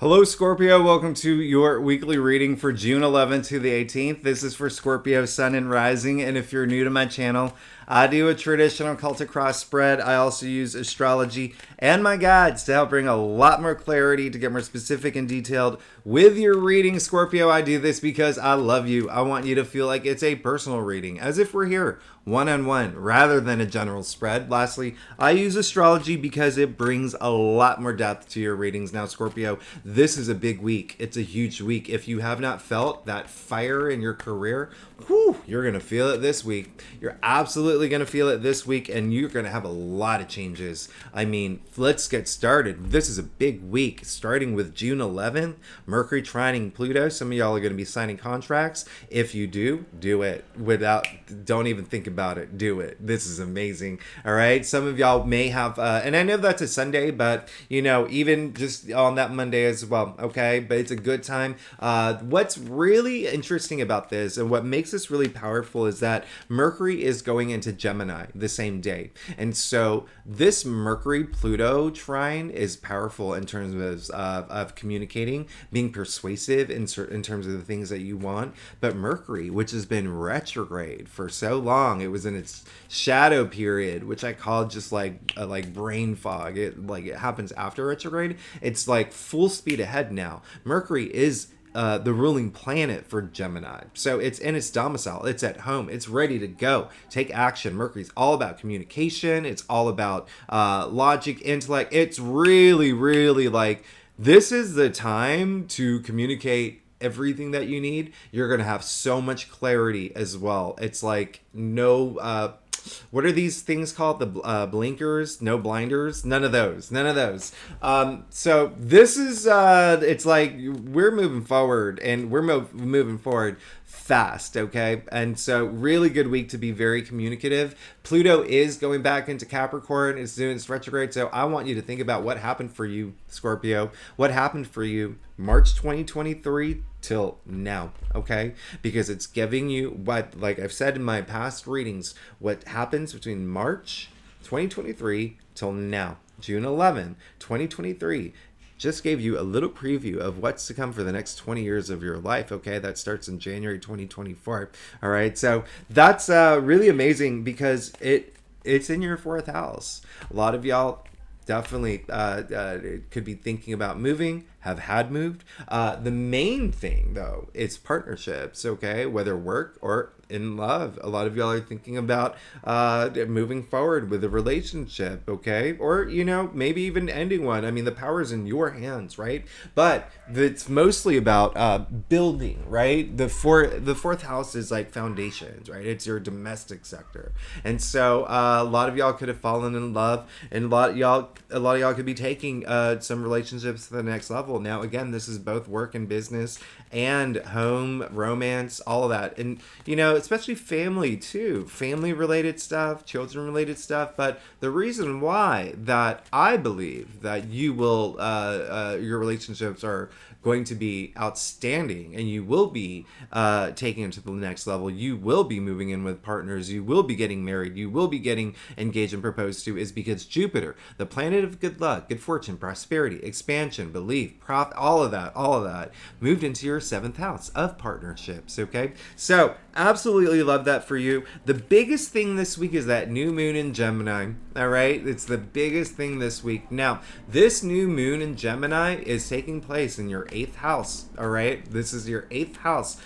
Hello, Scorpio. Welcome to your weekly reading for June 11th to the 18th. This is for Scorpio, Sun, and Rising. And if you're new to my channel, I do a traditional Celtic cross spread. I also use astrology and my guides to help bring a lot more clarity, to get more specific and detailed with your reading, Scorpio. I do this because I love you. I want you to feel like it's a personal reading, as if we're here one-on-one rather than a general spread. Lastly, I use astrology because it brings a lot more depth to your readings. Now, Scorpio, this is a big week. It's a huge week. If you have not felt that fire in your career, you're going to feel it this week. You're absolutely going to feel it this week, and you're going to have a lot of changes. I mean, let's get started. This is a big week, starting with June 11th, Mercury trining Pluto. Some of y'all are going to be signing contracts. If you do it don't even think about it. Do it. This is amazing. All right. Some of y'all may have, and I know that's a Sunday, but even just on that Monday as well. Okay. But it's a good time. What's really interesting about this and what makes this really powerful is that Mercury is going into Gemini the same day. And so this Mercury Pluto trine is powerful in terms of communicating, being persuasive in terms of the things that you want. But Mercury, which has been retrograde for so long, it was in its shadow period, which I call just like brain fog. It happens after retrograde. It's like full speed ahead now. Mercury is the ruling planet for Gemini. So it's in its domicile. It's at home. It's ready to go. Take action. Mercury's all about communication. It's all about logic, intellect. It's really, really like, this is the time to communicate everything that you need. You're going to have so much clarity as well. It's like what are these things called? The blinkers, no blinders, none of those. So this is, it's like we're moving forward, and we're moving forward fast, okay? And so really good week to be very communicative. Pluto is going back into Capricorn. It's doing its retrograde. So I want you to think about what happened for you, Scorpio. What happened for you March 2023 till now, okay? Because it's giving you what, like I've said in my past readings, what happens between March 2023 till now, June 11, 2023. Just gave you a little preview of what's to come for the next 20 years of your life, okay? That starts in January 2024, all right? So that's really amazing because it's in your fourth house. A lot of y'all definitely could be thinking about moving, have had moved. The main thing, though, is partnerships, okay? Whether work or in love. A lot of y'all are thinking about moving forward with a relationship, okay? Or, maybe even ending one. I mean, the power's in your hands, right? But it's mostly about building, right? The fourth house is like foundations, right? It's your domestic sector. And so a lot of y'all could have fallen in love, and a lot of y'all could be taking some relationships to the next level. Now, again, this is both work and business and home, romance, all of that. And, especially family too, family related stuff, children related stuff. But the reason why that I believe that you will, your relationships are going to be outstanding, and you will be taking it to the next level. You will be moving in with partners. You will be getting married. You will be getting engaged and proposed to, is because Jupiter, the planet of good luck, good fortune, prosperity, expansion, belief, profit, all of that, moved into your seventh house of partnerships, okay? So absolutely love that for you. The biggest thing this week is that new moon in Gemini, all right? It's the biggest thing this week. Now, this new moon in Gemini is taking place in your eighth house, all right? This is your eighth house.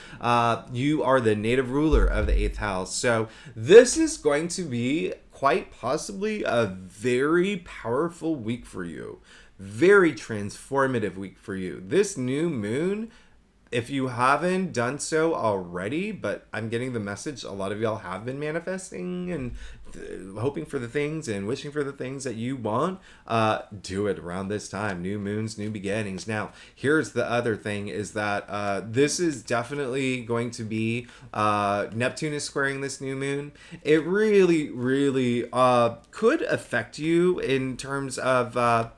You are the native ruler of the eighth house. So this is going to be quite possibly a very powerful week for you. Very transformative week for you. This new moon, if you haven't done so already, but I'm getting the message, a lot of y'all have been manifesting and hoping for the things and wishing for the things that you want, do it around this time. New moons, new beginnings. Now, here's the other thing is that this is definitely going to be, Neptune is squaring this new moon. It really, really could affect you in terms of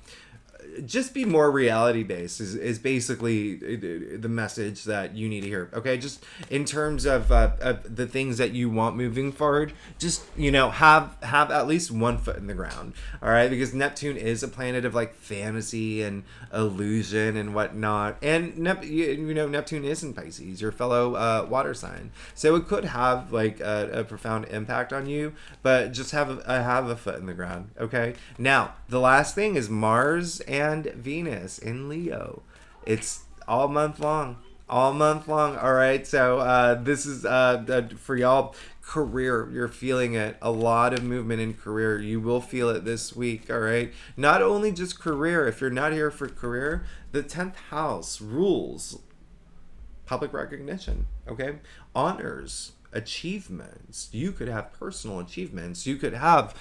just be more reality based is basically the message that you need to hear. Okay, just in terms of the things that you want moving forward, just have at least one foot in the ground. All right, because Neptune is a planet of like fantasy and illusion and whatnot, and Neptune is in Pisces, your fellow water sign, so it could have like a profound impact on you. But just have a foot in the ground. Okay, now the last thing is Mars and Venus in Leo. It's all month long. All month long. All right. So this is for y'all. Career, you're feeling it. A lot of movement in career. You will feel it this week. All right. Not only just career. If you're not here for career, the 10th house rules public recognition. Okay. Honors, achievements. You could have personal achievements. You could have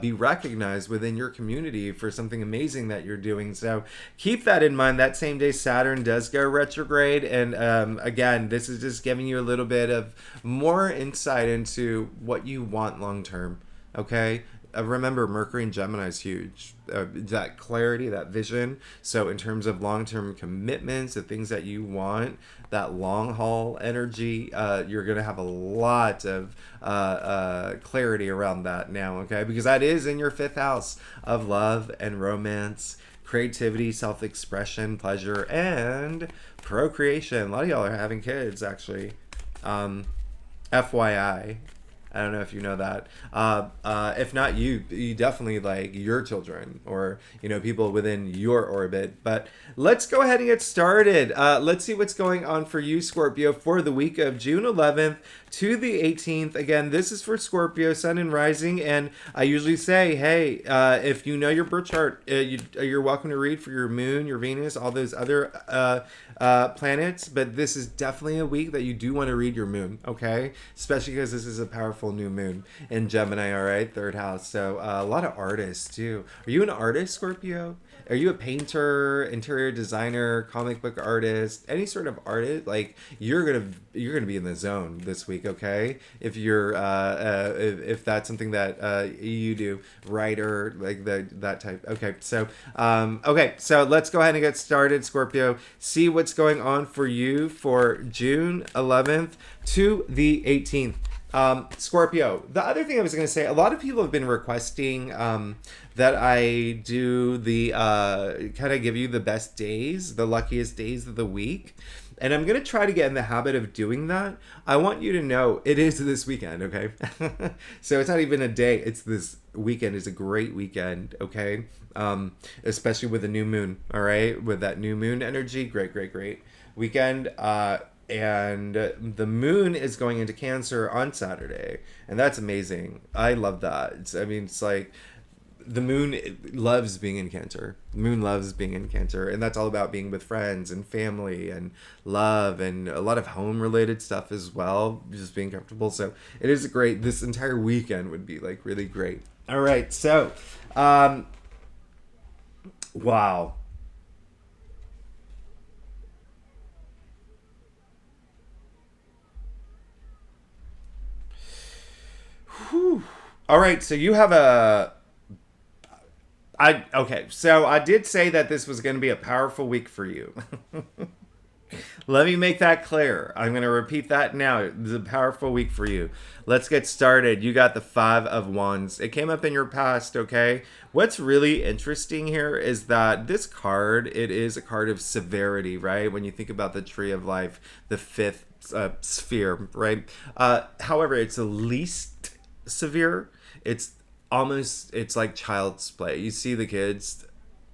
be recognized within your community for something amazing that you're doing. So keep that in mind. That same day Saturn does go retrograde, and again, this is just giving you a little bit of more insight into what you want long term. Okay, remember, Mercury and Gemini is huge. That clarity, that vision. So in terms of long-term commitments, the things that you want, that long haul energy, you're going to have a lot of clarity around that now, okay? Because that is in your 5th house of love and romance, creativity, self-expression, pleasure, and procreation. A lot of y'all are having kids, actually. FYI. I don't know if you know that. If not, you definitely like your children or, people within your orbit. But let's go ahead and get started. Let's see what's going on for you, Scorpio, for the week of June 11th to the 18th. Again, this is for Scorpio, Sun and Rising. And I usually say, hey, if you know your birth chart, you're welcome to read for your moon, your Venus, all those other planets. But this is definitely a week that you do want to read your moon, okay? Especially because this is a powerful new moon in Gemini, all right? 3rd house. So a lot of artists too. Are you an artist, Scorpio? Are you a painter, interior designer, comic book artist, any sort of artist? Like you're gonna be in the zone this week, okay? If you're if that's something that you do, writer, like that type. Okay, so so let's go ahead and get started, Scorpio. See what's going on for you for June 11th to the 18th. Scorpio, the other thing I was going to say, a lot of people have been requesting that I do the kind of give you the best days, the luckiest days of the week. And I'm going to try to get in the habit of doing that. I want you to know it is this weekend, okay? So it's not even a day. It's this weekend. It's a great weekend, okay? Especially with the new moon, all right? With that new moon energy. Great weekend. And the moon is going into Cancer on Saturday, and that's amazing. I love that. It's like the moon loves being in Cancer. The moon loves being in Cancer, and that's all about being with friends and family and love and a lot of home related stuff as well, just being comfortable. So it is great. This entire weekend would be like really great. All right, so wow. Whew. All right, so you have so I did say that this was going to be a powerful week for you. Let me make that clear. I'm going to repeat that now. It's a powerful week for you. Let's get started. You got the 5 of Wands. It came up in your past, okay? What's really interesting here is that this card, it is a card of severity, right? When you think about the tree of life, the 5th sphere, right? However, it's the least severe. It's like child's play. You see the kids,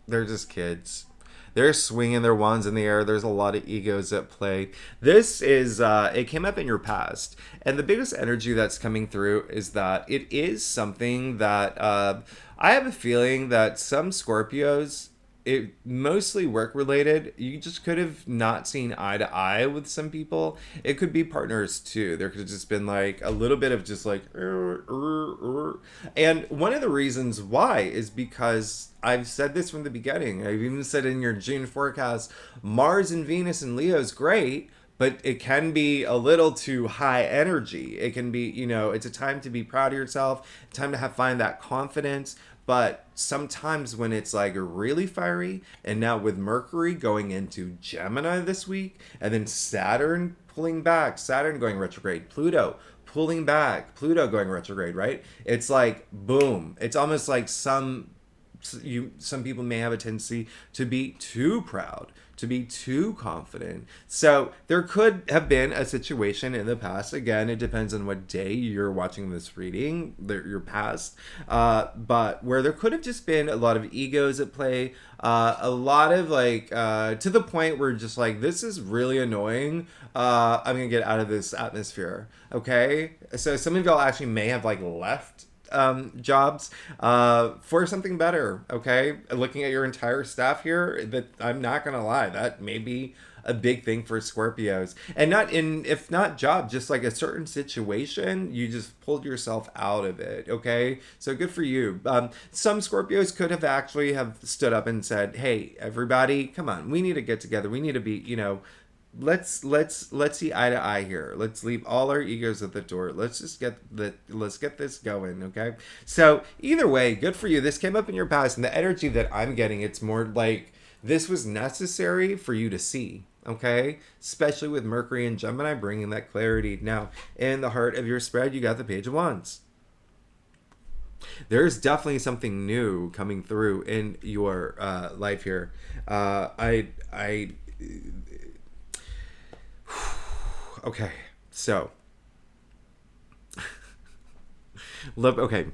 they're just kids. They're swinging their wands in the air. There's a lot of egos at play. This is, it came up in your past. And the biggest energy that's coming through is that it is something that I have a feeling that some Scorpios, it mostly work related. You just could have not seen eye to eye with some people. It could be partners too. There could have just been like a little bit of just like and one of the reasons why is because I've said this from the beginning. I've even said in your June forecast, Mars and Venus and Leo is great, but it can be a little too high energy. It can be, it's a time to be proud of yourself, time to find that confidence. But sometimes when it's like really fiery, and now with Mercury going into Gemini this week, and then Saturn pulling back, Saturn going retrograde, Pluto pulling back, Pluto going retrograde, right? It's like boom. It's almost like some people may have a tendency to be too proud, to be too confident. So there could have been a situation in the past. Again, it depends on what day you're watching this reading, your past, but where there could have just been a lot of egos at play, a lot of like to the point where just like, this is really annoying. I'm gonna get out of this atmosphere. Okay, so some of y'all actually may have like left jobs for something better. Okay, looking at your entire staff here, that I'm not gonna lie, that may be a big thing for Scorpios, and not in, if not job, just like a certain situation, you just pulled yourself out of it. Okay, so good for you. Some Scorpios could have actually have stood up and said, hey everybody, come on, we need to get together, we need to be, let's see eye to eye here. Let's leave all our egos at the door. Let's get this going. Okay, so either way, good for you. This came up in your past, and the energy that I'm getting, it's more like this was necessary for you to see. Okay, especially with Mercury and Gemini bringing that clarity. Now in the heart of your spread, you got the Page of Wands. There's definitely something new coming through in your life here. Okay, so okay,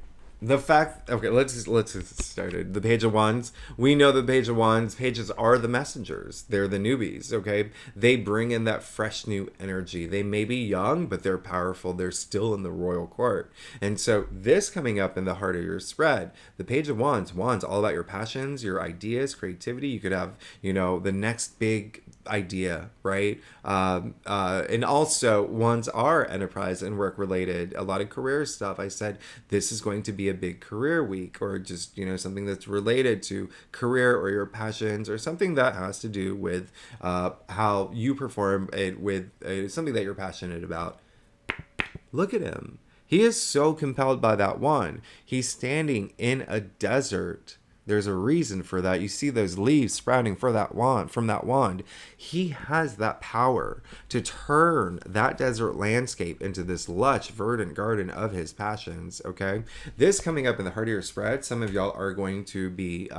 the fact, okay, let's get started. The Page of Wands, we know the Page of Wands, pages are the messengers, they're the newbies. Okay, they bring in that fresh new energy. They may be young, but they're powerful. They're still in the royal court. And so this coming up in the heart of your spread, the Page of Wands all about your passions, your ideas, creativity. You could have, the next big idea, right? And also wands are enterprise and work related, a lot of career stuff. I said this is going to be a big career week, or just something that's related to career or your passions, or something that has to do with how you perform it with something that you're passionate about. Look at him, he is so compelled by that wand. He's standing in a desert. There's a reason for that. You see those leaves sprouting from that wand. He has that power to turn that desert landscape into this lush, verdant garden of his passions. Okay, this coming up in the heart of your spread, some of y'all are going to be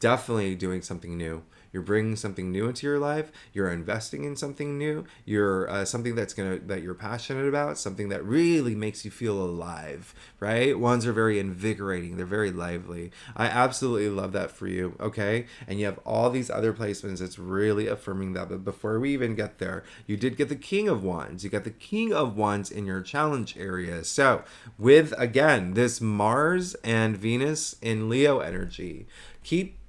definitely doing something new. You're bringing something new into your life. You're investing in something new. You're something that you're passionate about, something that really makes you feel alive, right? Wands are very invigorating. They're very lively. I absolutely love that for you, okay? And you have all these other placements that's really affirming that. But before we even get there, you did get the King of Wands. You got the King of Wands in your challenge area. So with, again, this Mars and Venus in Leo energy, keep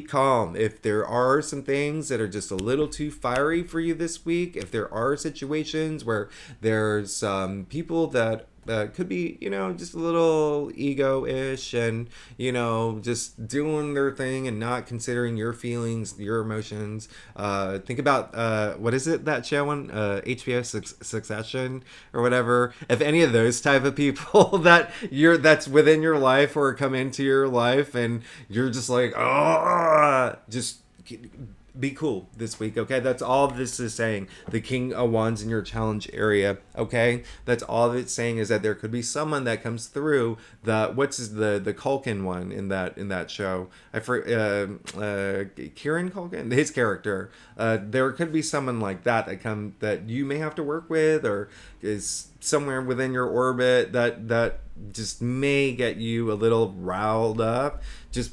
calm. If there are some things that are just a little too fiery for you this week, if there are situations where there's people that could be, just a little ego-ish and, just doing their thing and not considering your feelings, your emotions. Think about, what is it, that show on HBO Succession or whatever? If any of those type of people that's within your life or come into your life and you're just like, just be cool this week, okay? That's all this is saying. The King of Wands in your challenge area, okay? That's all it's saying, is that there could be someone that comes through the Culkin one in that show. Kieran Culkin, his character. There could be someone like that you may have to work with, or is somewhere within your orbit that just may get you a little riled up. Just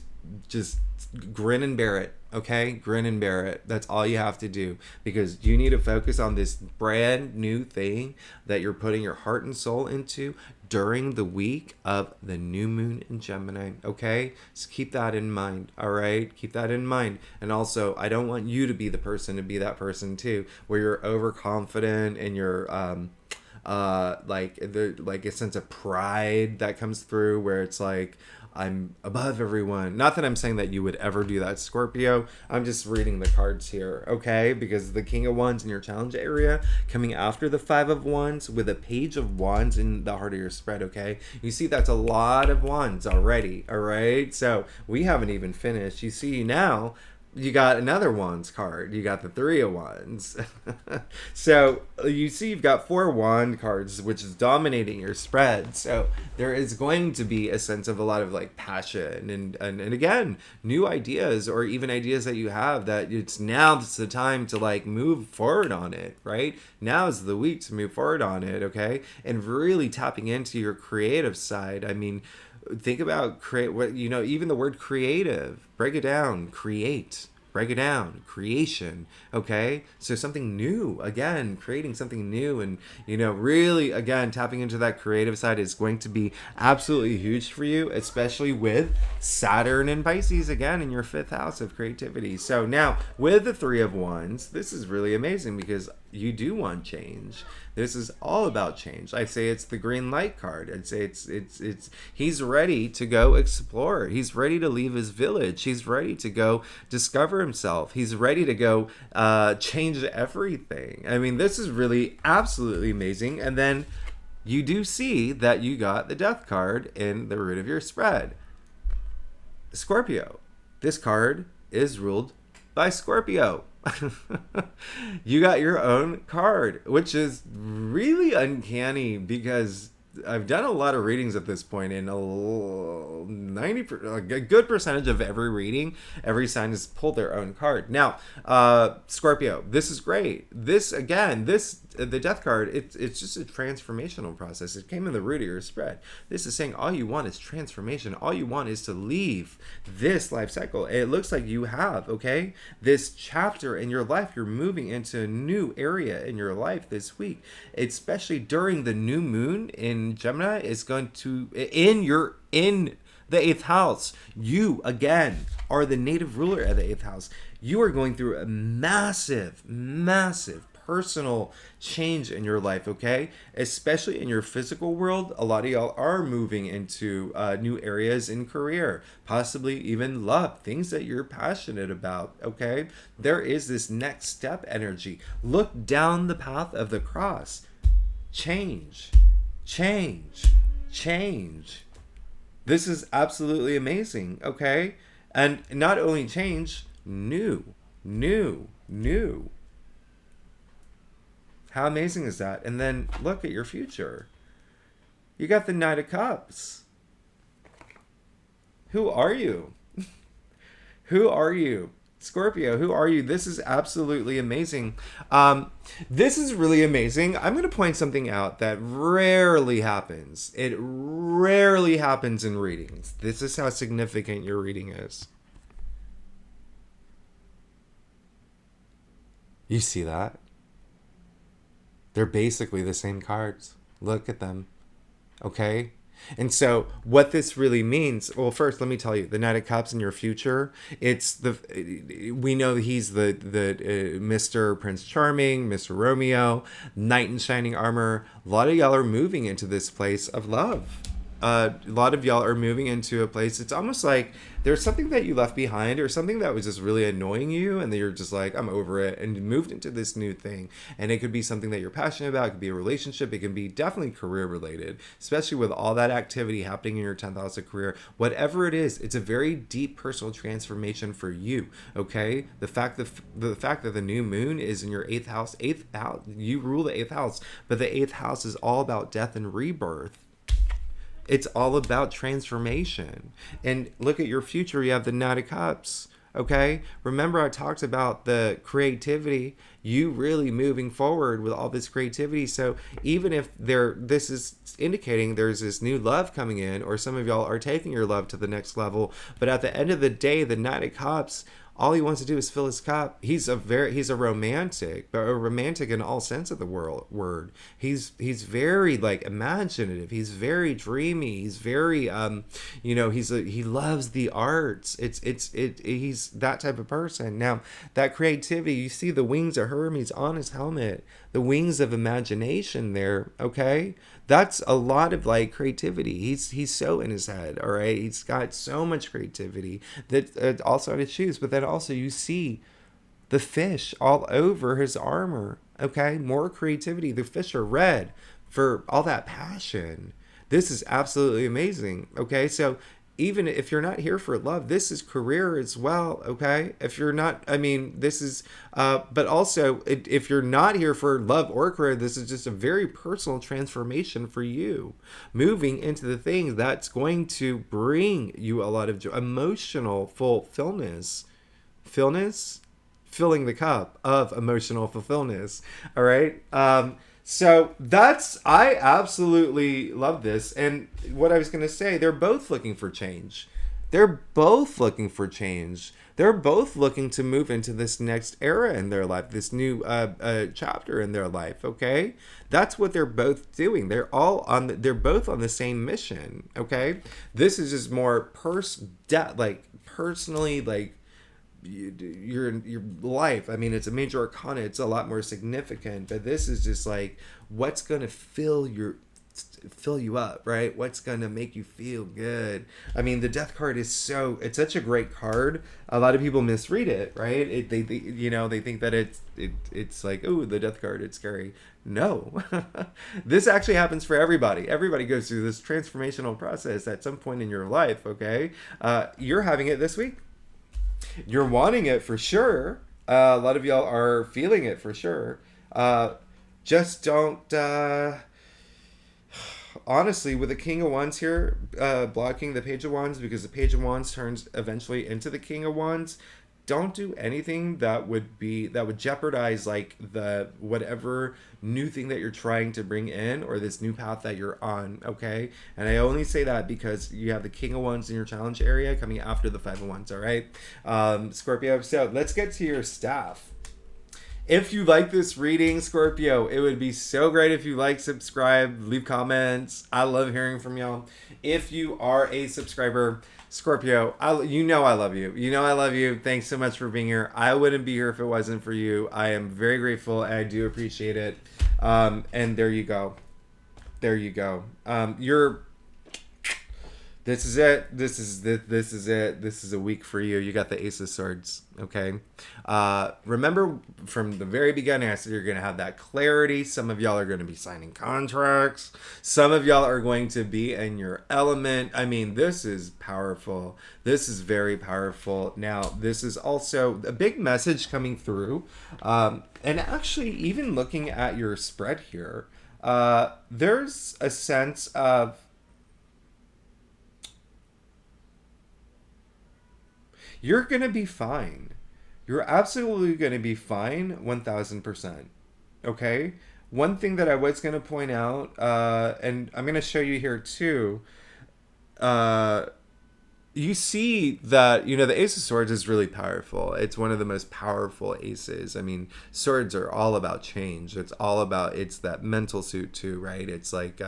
grin and bear it. Okay, grin and bear it. That's all you have to do, because you need to focus on this brand new thing that you're putting your heart and soul into during the week of the new moon in Gemini. Okay, so keep that in mind. All right, keep that in mind. And also, I don't want you to be the person to be that person too, where you're overconfident and you're like a sense of pride that comes through, where it's like, I'm above everyone. Not that I'm saying that you would ever do that, Scorpio. I'm just reading the cards here, okay? Because the King of Wands in your challenge area coming after the Five of Wands with a Page of Wands in the heart of your spread, okay? You see, that's a lot of wands already, all right? So we haven't even finished. You see now, you got another wands card. You got the Three of Wands. So you see you've got 4 wand cards, which is dominating your spread. So there is going to be a sense of a lot of like passion and again, new ideas, or even ideas that you have that it's the time to like move forward on it, right? Now is the week to move forward on it, okay? And really tapping into your creative side. I mean, think about even the word creative, break it down, break it down, creation, okay? So something new, again, creating something new, and really, again, tapping into that creative side is going to be absolutely huge for you, especially with Saturn and Pisces, again, in your 5th house of creativity. So now with the Three of Wands, this is really amazing because you do want change. This is all about change. I say it's the green light card. I'd say it's he's ready to go explore. He's ready to leave his village. He's ready to go discover himself. He's ready to go change everything. I mean, this is really absolutely amazing. And then you do see that you got the Death card in the root of your spread. Scorpio. This card is ruled by Scorpio. You got your own card, which is really uncanny because I've done a lot of readings at this point, and a good percentage of every reading, every sign has pulled their own card. Now, Scorpio, this is great. The Death card, it's just a transformational process. It came in the root of your spread. This is saying all you want is transformation. All you want is to leave this life cycle. It looks like you have, okay? This chapter in your life, you're moving into a new area in your life this week, especially during the new moon in Gemini is going to in the 8th house. You again are the native ruler of the 8th house. You are going through a massive personal change in your life, okay? Especially in your physical world, a lot of y'all are moving into new areas in career, possibly even love, things that you're passionate about, okay? There is this next step energy. Look down the path of the cross. Change. This is absolutely amazing, okay? And not only change, new. How amazing is that? And then look at your future. You got the Knight of Cups. Who are you? Who are you? Scorpio, who are you? This is absolutely amazing. This is really amazing. I'm going to point something out that rarely happens. It rarely happens in readings. This is how significant your reading is. You see that? They're basically the same cards. Look at them. Okay? And so what this really means, well, first, let me tell you, the Knight of Cups in your future, we know he's the Mr. Prince Charming, Mr. Romeo, knight in shining armor. A lot of y'all are moving into this place of love. A lot of y'all are moving into a place, it's almost like there's something that you left behind or something that was just really annoying you, and then you're just like, I'm over it, and you moved into this new thing. And it could be something that you're passionate about. It could be a relationship. It can be definitely career related, especially with all that activity happening in your 10th house of career. Whatever it is, it's a very deep personal transformation for you, okay? The fact that the new moon is in your 8th house, you rule the 8th house, but the 8th house is all about death and rebirth. It's all about transformation. And look at your future. You have the Knight of Cups. Okay? Remember I talked about the creativity, you really moving forward with all this creativity. So even if this is indicating there's this new love coming in, or some of y'all are taking your love to the next level, but at the end of the day, the Knight of Cups All he wants to do is fill his cup. He's a romantic, but a romantic in all sense of the word. He's very like imaginative. He's very dreamy. He's very he loves the arts. He's that type of person. Now, that creativity, you see the wings of Hermes on his helmet, the wings of imagination there, okay? That's a lot of like creativity. He's so in his head, all right? He's got so much creativity that also on his shoes, but then also you see the fish all over his armor, okay? More creativity. The fish are red for all that passion. This is absolutely amazing, okay? So even if you're not here for love, this is career as well, okay? If you're not, I mean, this is, but also if you're not here for love or career, this is just a very personal transformation for you. Moving into the things that's going to bring you a lot of joy, emotional fulfillment. Filling the cup of emotional fulfillment, all right? So I absolutely love this. And what I was going to say, they're both looking for change. They're both looking for change. They're both looking to move into this next era in their life, this new chapter in their life, okay? That's what they're both doing. They're both on the same mission, okay? This is just more personally, like, your life. I mean, it's a major arcana, it's a lot more significant, but this is just like what's gonna fill you up, right? What's gonna make you feel good. I mean, the death card is it's such a great card. A lot of people misread it, right? They think that it's like, oh, the death card, it's scary. No. This actually happens for everybody. Everybody goes through this transformational process at some point in your life, okay? You're having it this week. You're wanting it for sure. A lot of y'all are feeling it for sure. Just don't. Honestly, with the King of Wands here, blocking the Page of Wands, because the Page of Wands turns eventually into the King of Wands. Don't do anything that would jeopardize like the whatever new thing that you're trying to bring in or this new path that you're on, okay? And I only say that because you have the King of Wands in your challenge area coming after the Five of Wands, all right? Scorpio, so let's get to your staff. If you like this reading, Scorpio, it would be so great if you like, subscribe, leave comments. I love hearing from y'all. If you are a subscriber, Scorpio, I love you. You know I love you. Thanks so much for being here. I wouldn't be here if it wasn't for you. I am very grateful. I do appreciate it. And there you go. There you go. This is it. This is it. This is a week for you. You got the Ace of Swords, okay? Remember from the very beginning, I said you're going to have that clarity. Some of y'all are going to be signing contracts. Some of y'all are going to be in your element. I mean, this is powerful. This is very powerful. Now, this is also a big message coming through. And actually, even looking at your spread here, there's a sense of you're going to be fine. You're absolutely going to be fine 1000%. Okay? One thing that I was going to point out, and I'm going to show you here too, you see that, the Ace of Swords is really powerful. It's one of the most powerful aces. I mean, swords are all about change. It's that mental suit too, right? It's like,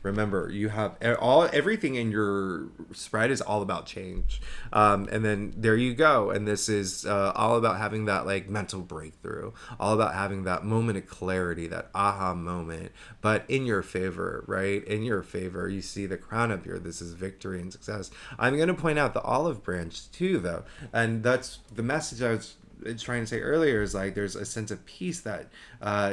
remember, you have everything in your spread is all about change. And then there you go. And this is all about having that like mental breakthrough, all about having that moment of clarity, that aha moment, but in your favor, right? In your favor, you see the crown up here. This is victory and success. I'm going to point out the olive branch too, though, and that's the message I was trying to say earlier, is like there's a sense of peace that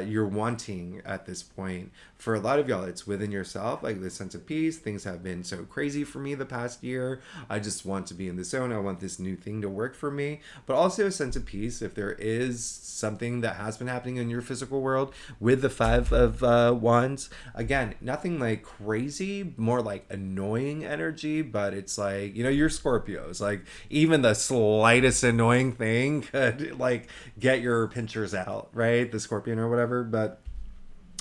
you're wanting at this point. For a lot of y'all, it's within yourself, like this sense of peace. Things have been so crazy for me the past year. I just want to be in the zone. I want this new thing to work for me, but also a sense of peace if there is something that has been happening in your physical world with the Five of Wands. Again, nothing like crazy, more like annoying energy, but it's like, you're Scorpios. Like even the slightest annoying thing could like get your pinchers out, right? The Scorpion or whatever. But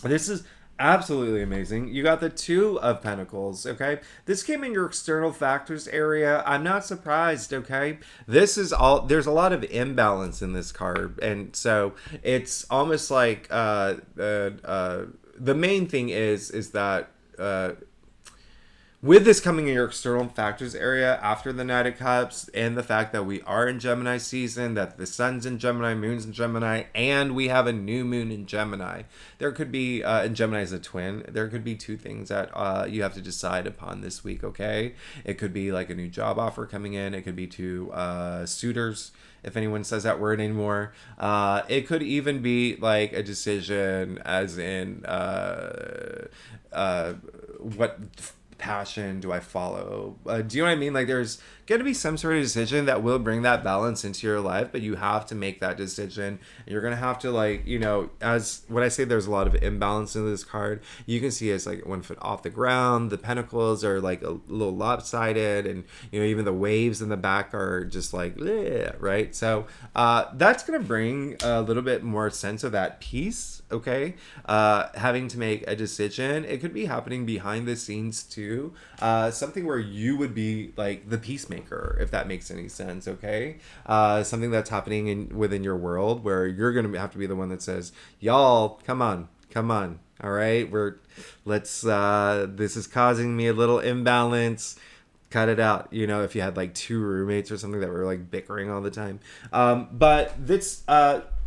this is Absolutely amazing. You got the Two of Pentacles, okay? This came in your external factors area. I'm not surprised, okay? This is all, there's a lot of imbalance in this card. And so it's almost like the main thing is that with this coming in your external factors area after the Knight of Cups and the fact that we are in Gemini season, that the sun's in Gemini, moon's in Gemini, and we have a new moon in Gemini, there could be, and Gemini is a twin, there could be two things that you have to decide upon this week, okay? It could be like a new job offer coming in. It could be two suitors, if anyone says that word anymore. It could even be like a decision as in what passion do I follow? Do you know what I mean? Like there's going to be some sort of decision that will bring that balance into your life, but you have to make that decision. And you're going to have to, like, you know, as when I say there's a lot of imbalance in this card, you can see it's like 1 foot off the ground. The pentacles are like a little lopsided, and, you know, even the waves in the back are just like, bleh, right? So that's going to bring a little bit more sense of that peace. Okay, having to make a decision. It could be happening behind the scenes too. Something where you would be like the peacemaker, if that makes any sense. Okay, something that's happening within your world where you're gonna have to be the one that says, "Y'all, come on, come on. All right, let's. This is causing me a little imbalance. Cut it out." You know, if you had like two roommates or something that were like bickering all the time. But this.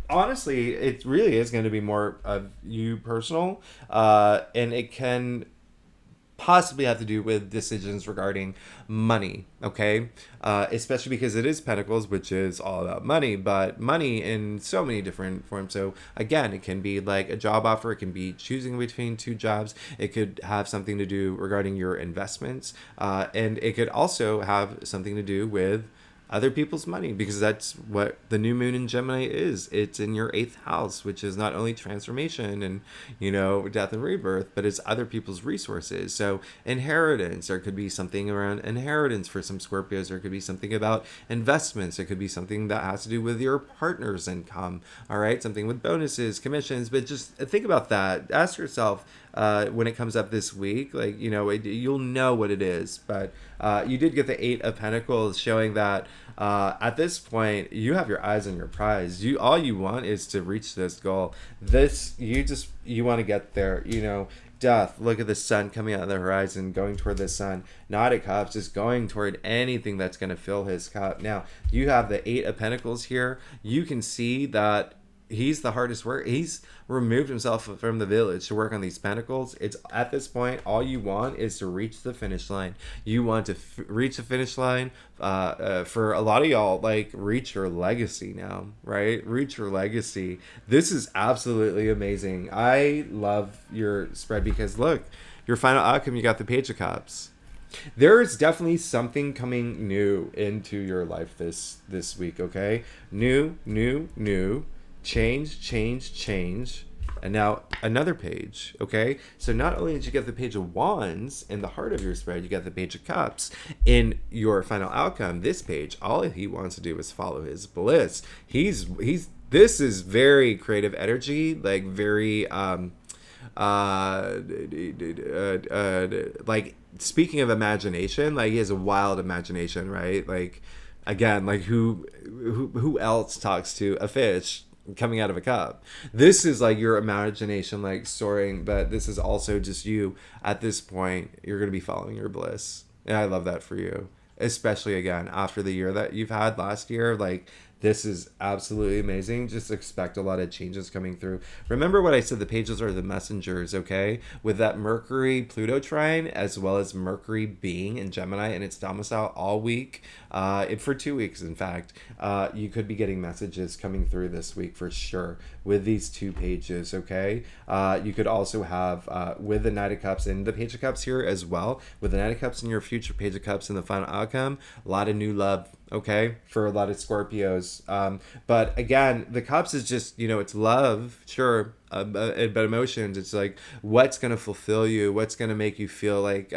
Honestly, it really is going to be more of you personal, and it can possibly have to do with decisions regarding money, okay? Especially because it is Pentacles, which is all about money, but money in so many different forms. So again, it can be like a job offer, it can be choosing between two jobs, it could have something to do regarding your investments, and it could also have something to do with other people's money, because that's what the new moon in Gemini is. It's in your 8th house, which is not only transformation and, you know, death and rebirth, but it's other people's resources. So inheritance, there could be something around inheritance for some Scorpios. There could be something about investments. It could be something that has to do with your partner's income. All right, something with bonuses, commissions. But just think about that. Ask yourself, when it comes up this week, like, you know, you'll know what it is. But you did get the 8 of Pentacles, showing that at this point you have your eyes on your prize. All you want is to reach this goal. You want to get there. You know, death, look at the sun coming out of the horizon, going toward the sun. Knight of Cups, just going toward anything that's going to fill his cup. Now you have the 8 of Pentacles here. You can see that he's the hardest worker. He's removed himself from the village to work on these pentacles. It's at this point, all you want is to reach the finish line. You want to reach the finish line. For a lot of y'all, like, reach your legacy now, right? Reach your legacy. This is absolutely amazing. I love your spread because look, your final outcome, you got the Page of Cups. There is definitely something coming new into your life this week, okay? New. Change, and now another page, okay? So not only did you get the Page of Wands in the heart of your spread, you got the Page of Cups in your final outcome. This page, all he wants to do is follow his bliss. This is very creative energy, like very like, speaking of imagination, like, he has a wild imagination, right? Like, again, like, who else talks to a fish coming out of a cup? This is like your imagination, like, soaring, but this is also just you at this point. You're going to be following your bliss, and I love that for you, especially again after the year that you've had last year. Like, this is absolutely amazing. Just expect a lot of changes coming through. Remember what I said, the pages are the messengers, okay? With that Mercury-Pluto trine, as well as Mercury being in Gemini and its domicile all week, for 2 weeks, in fact, you could be getting messages coming through this week for sure with these 2 pages, okay? You could also have, with the Knight of Cups and the Page of Cups here as well, with the Knight of Cups and your future Page of Cups in the final outcome, a lot of new love, okay, for a lot of Scorpios. But again, the Cups is just, you know, it's love, sure, but emotions, it's like, what's going to fulfill you? What's going to make you feel like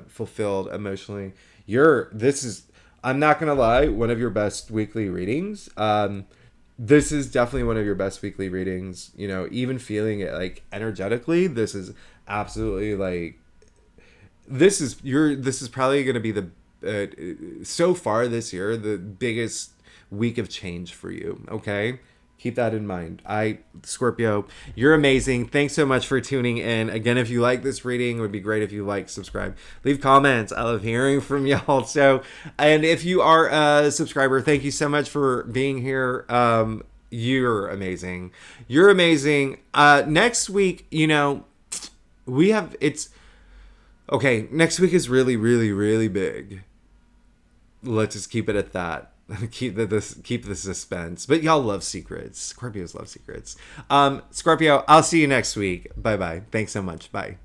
fulfilled emotionally? I'm not going to lie, one of your best weekly readings. this is definitely one of your best weekly readings. You know, even feeling it like energetically, this is absolutely like this is probably going to be the so far this year the biggest week of change for you. Okay, keep that in mind. Scorpio, you're amazing. Thanks so much for tuning in. Again, if you like this reading, it would be great if you like, subscribe, leave comments. I love hearing from y'all. So, and if you are a subscriber, thank you so much for being here. You're amazing. You're amazing. Next week, you know, we have it's okay. Next week is really, really, really big. Let's just keep it at that. Keep the suspense. But y'all love secrets. Scorpios love secrets. Scorpio, I'll see you next week. Bye bye. Thanks so much. Bye.